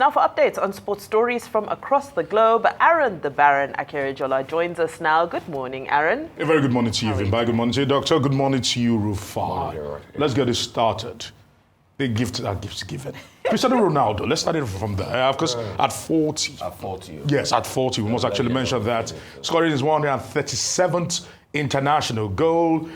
now for updates on sports stories from across the globe. Aaron the Baron Akerejola joins us now. Good morning, Aaron. A very good morning to you, Vimba. Good morning to you, Doctor. Good morning to you, Rufai. Let's get it started. The gifts given. Cristiano Ronaldo, let's start it from there. Of course, at 40. At 40. Yes, at 40. We must actually mention that. Scoring his 137th international goal,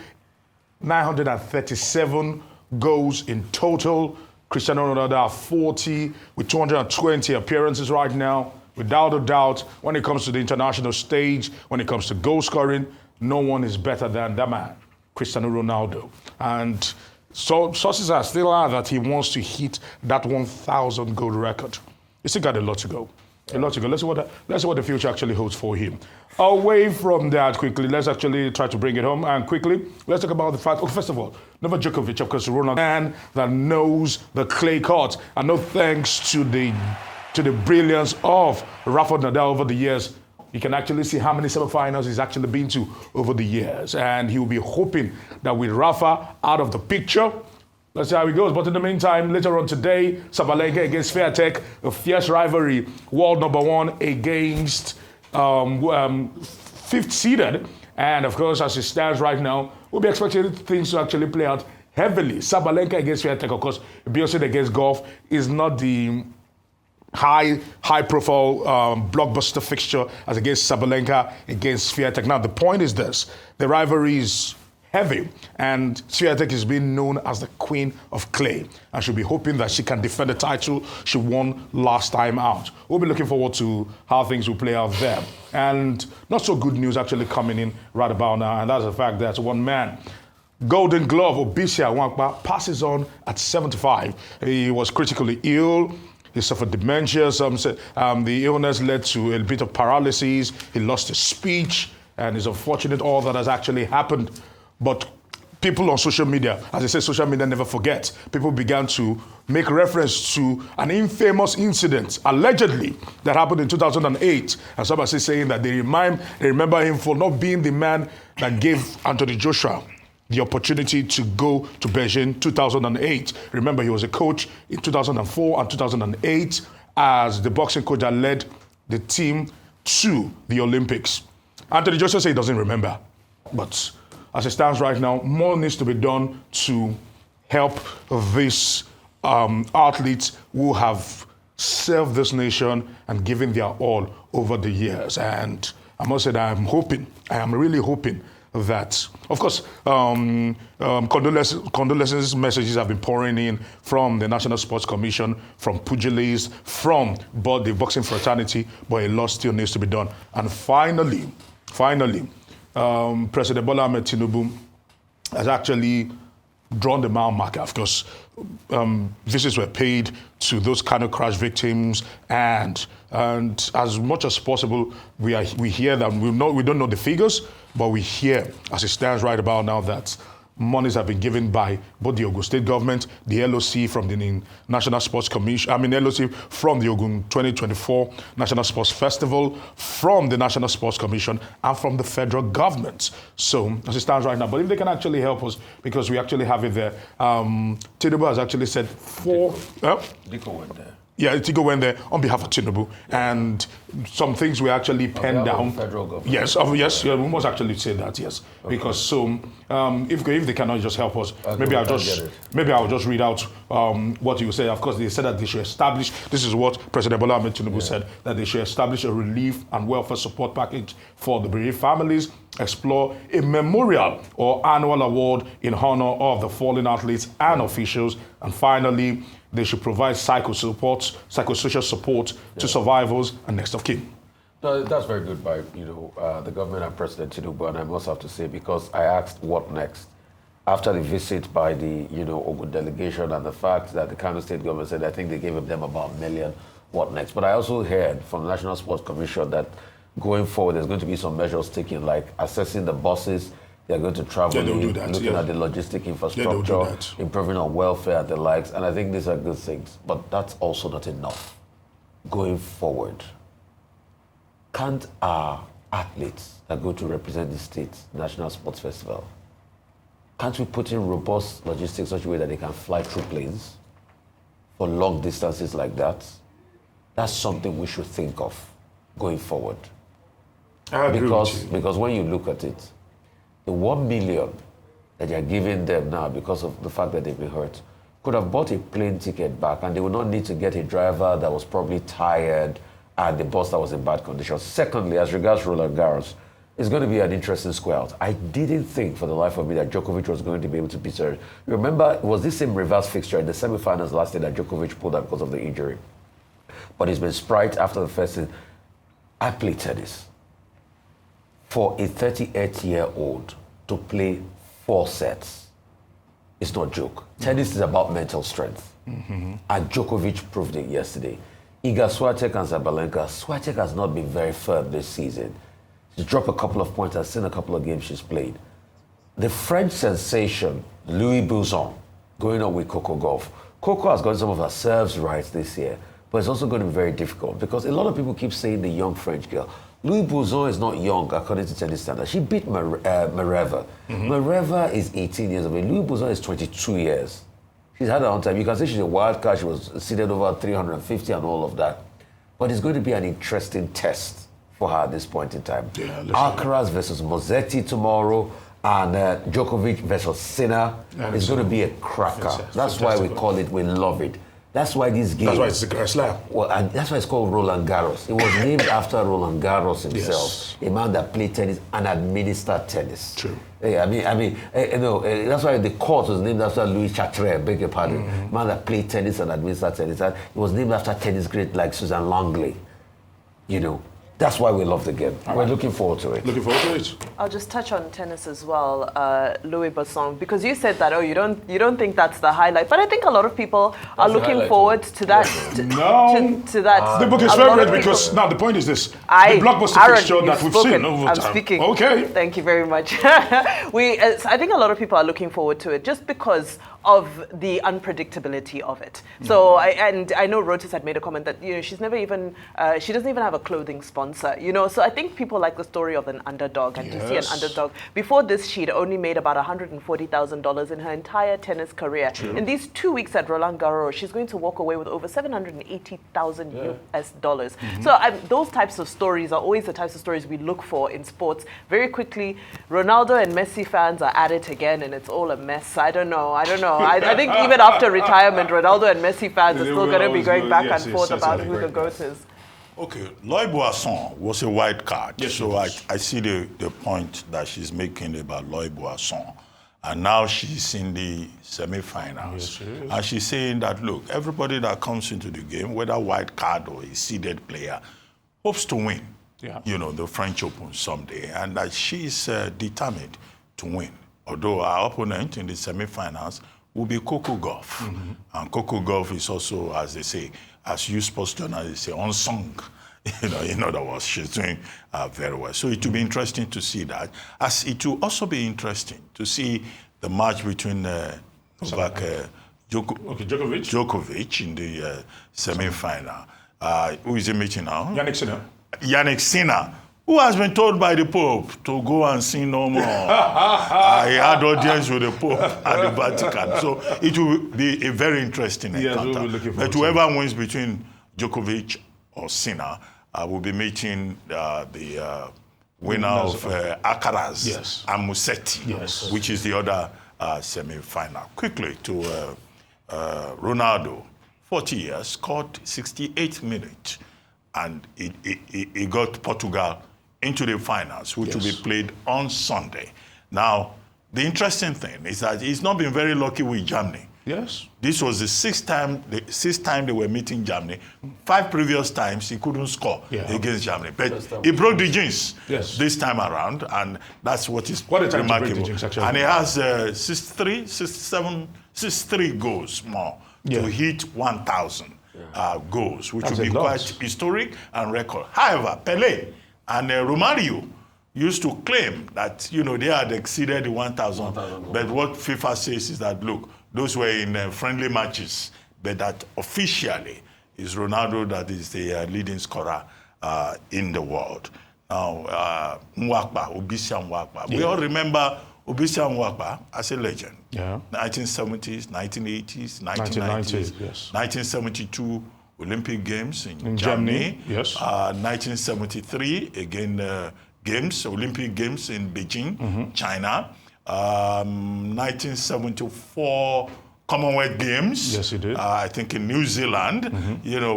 937 goals in total. Cristiano Ronaldo at 40 with 220 appearances right now. Without a doubt, when it comes to the international stage, when it comes to goal scoring, no one is better than that man, Cristiano Ronaldo. And so sources are still out that he wants to hit that 1,000 goal record. He's still got a lot to go. A lot to go. Let's see what the future actually holds for him. Away from that, quickly, let's actually try to bring it home. And quickly, let's talk about the fact, first of all, Novak Djokovic, of course, Roland, man that knows the clay court. And no thanks to the brilliance of Rafa Nadal over the years. You can actually see how many semifinals he's actually been to over the years. And he will be hoping that with Rafa out of the picture, let's see how it goes. But in the meantime, later on today, Sabalenka against Swiatek, a fierce rivalry, world number one against fifth seeded. And of course, as it stands right now, we'll be expecting things to actually play out heavily. Sabalenka against Swiatek, of course, Obisia against Golf is not the high-profile blockbuster fixture as against Sabalenka against Swiatek. Now, the point is this. The rivalry is heavy, and Swiatek is being known as the queen of clay, and she'll be hoping that she can defend the title she won last time out. We'll be looking forward to how things will play out there. And not so good news actually coming in right about now, and that's the fact that one man, Golden Glove, Obisia Nwakpa, passes on at 75. He was critically ill. He suffered dementia. Some said the illness led to a bit of paralysis. He lost his speech, and it's unfortunate all that has actually happened. But people on social media, as I say, social media never forget. People began to make reference to an infamous incident, allegedly, that happened in 2008. And some are saying that they remember him for not being the man that gave Anthony Joshua the opportunity to go to Beijing 2008. Remember, he was a coach in 2004 and 2008 as the boxing coach that led the team to the Olympics. Anthony Joshua said he doesn't remember. But as it stands right now, more needs to be done to help these athletes who have served this nation and given their all over the years. And I must say that I am really hoping that, of course, condolences messages have been pouring in from the National Sports Commission, from pugilists, from the boxing fraternity, but a lot still needs to be done. And finally, President Bola Ahmed Tinubu has actually drawn the mile marker. Of course, visits were paid to those kind of crash victims, and as much as possible, we hear that we don't know the figures, but we hear, as it stands right about now, that monies have been given by both the Ogun State government, the LOC from the National Sports Commission, LOC from the Ogun 2024 National Sports Festival, from the National Sports Commission, and from the federal government. So, as it stands right now, but if they can actually help us, because we actually have it there, Tinubu has actually said Diko went there. Yeah, Tigo went there on behalf of Tinubu, and some things were actually penned down. Federal government. Yes, we must actually say that, yes. Okay. Because if they cannot just help us, maybe I'll just read out what you say. Of course, they said that they should establish. This is what President Bola Ahmed Tinubu said, that they should establish a relief and welfare support package for the bereaved families, explore a memorial or annual award in honor of the fallen athletes and officials, and finally, they should provide psychosocial support to survivors and next of kin. No, that's very good by the government and President Tinubu, and I must have to say, because I asked what next after the visit by the Ogun delegation and the fact that the Kano State government said I think they gave them about $1 million. What next? But I also heard from the National Sports Commission that going forward there's going to be some measures taken, like assessing the buses. They're going to travel, looking at the logistic infrastructure, improving on welfare and the likes. And I think these are good things. But that's also not enough. Going forward, can't our athletes that go to represent the state, National Sports Festival, can't we put in robust logistics such a way that they can fly through planes for long distances like that? That's something we should think of going forward. I agree with you. Because when you look at it, the 1 million that you're giving them now because of the fact that they've been hurt could have bought a plane ticket back, and they would not need to get a driver that was probably tired and the bus that was in bad condition. Secondly, as regards Roland-Garros, it's going to be an interesting square out. I didn't think for the life of me that Djokovic was going to be able to beat Zverev. You remember, it was this same reverse fixture in the semi-finals last year that Djokovic pulled out because of the injury. But he's been sprite after the first season. I play tennis. For a 38-year-old to play 4 sets, it's not a joke. Tennis is about mental strength. And Djokovic proved it yesterday. Iga Swiatek and Sabalenka. Swiatek has not been very firm this season. She's dropped a couple of points. I've seen a couple of games she's played. The French sensation, Louis Bouzon, going on with Coco Gauff. Coco has gotten some of her serves right this year, but it's also going to be very difficult because a lot of people keep saying the young French girl. Louis Bouzon is not young according to tennis standards. She beat Zverev. Zverev is 18 years of age. Louis Bouzon is 22 years. She's had her own time. You can say she's a wild card. She was seeded over 350 and all of that. But it's going to be an interesting test for her at this point in time. Yeah, Alcaraz versus Musetti tomorrow, and Djokovic versus Sinner. It's going to be a cracker. That's why we call it, we love it. That's why this game... That's why it's the Grand Slam. Well, and that's why it's called Roland-Garros. It was named after Roland-Garros himself, a man that played tennis and administered tennis. True. Yeah, that's why the court was named after Louis Chartres, beg your pardon, man that played tennis and administered tennis. And it was named after tennis great like Suzanne Langley. You know, that's why we love the game. We're looking forward to it. Looking forward to it. I'll just touch on tennis as well, Louis Bouzon, because you said that, you don't think that's the highlight, but I think a lot of people are looking forward to that. To that. The book is very red because now the point is this: the blockbuster fixture that we've seen over time. I'm speaking. Okay. Thank you very much. I think a lot of people are looking forward to it just because of the unpredictability of it. So I know Rotis had made a comment that she doesn't even have a clothing sponsor. So I think people like the story of an underdog, and to see an underdog. Before this, she'd only made about $140,000 in her entire tennis career. True. In these 2 weeks at Roland-Garros, she's going to walk away with over $780,000 US dollars. So those types of stories are always the types of stories we look for in sports. Very quickly, Ronaldo and Messi fans are at it again, and it's all a mess. I don't know. I think even after retirement, Ronaldo and Messi fans are still going to be going back and forth about who the GOAT is. Okay, Lloyd Boisson was a wild card, yes, so I see the point that she's making about Lloyd Boisson. And now she's in the semi-finals. Yes, and she's saying that, look, everybody that comes into the game, whether wild card or a seeded player, hopes to win, the French Open someday, and that she's determined to win. Although our opponent in the semi-finals will be Coco Gauff. And Coco Gauff is also, as they say, as you sports journalists say, unsung. In other words, she's doing very well. So it will be interesting to see that. As it will also be interesting to see the match between Djokovic in the semi-final. Who is he meeting now? Yannick Sinner, who has been told by the Pope to go and sin no more. He had audience with the Pope at the Vatican. So it will be a very interesting encounter. But whoever wins between Djokovic or Sinner will be meeting the winner of Alcaraz and Musetti, which is the other semi-final. Quickly to Ronaldo, 40 years, scored 68 minutes, and he got Portugal into the finals, which will be played on Sunday. Now, the interesting thing is that he's not been very lucky with Germany. Yes. This was the sixth time they were meeting Germany. 5 previous times he couldn't score against Germany. But he broke the jinx this time around, and that's what is remarkable. And he has 63 goals more to hit 1,000 goals, which will be quite historic and record. However, Pelé and Romario used to claim that, they had exceeded the 1,000. But what FIFA says is that, look, those were in friendly matches, but that officially is Ronaldo that is the leading scorer in the world. Now, Nwakpa, Obisia Nwakpa. We all remember Obisia Nwakpa as a legend. 1970s, 1980s, 1990s, 1972 Olympic Games in Germany. Yes. 1973, again, Olympic Games in Beijing, China. 1974 Commonwealth Games. Yes, he did. I think in New Zealand,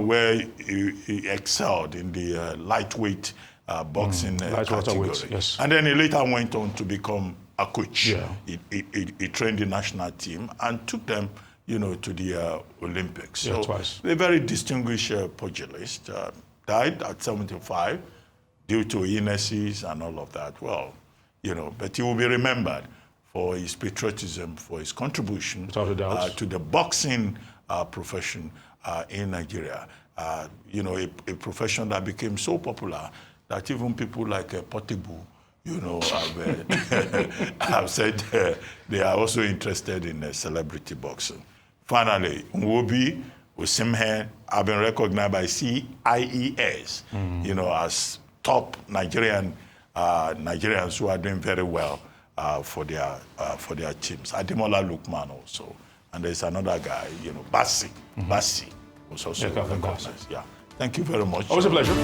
where he excelled in the lightweight boxing category. Weight, yes. And then he later went on to become a coach. Yeah. He trained the national team and took them, to the Olympics. Yeah, so twice. A very distinguished pugilist. Died at 75 due to illnesses and all of that. Well, but he will be remembered for his patriotism, for his contribution Without a doubt. to the boxing profession in Nigeria. A profession that became so popular that even people like Portable, have said they are also interested in celebrity boxing. Finally, Nwobi Osimhen have been recognized by CIES, as top Nigerians who are doing very well for their teams. Ademola Lookman also, and there's another guy, Bassi was also recognized. Yeah. Thank you very much. Always a pleasure.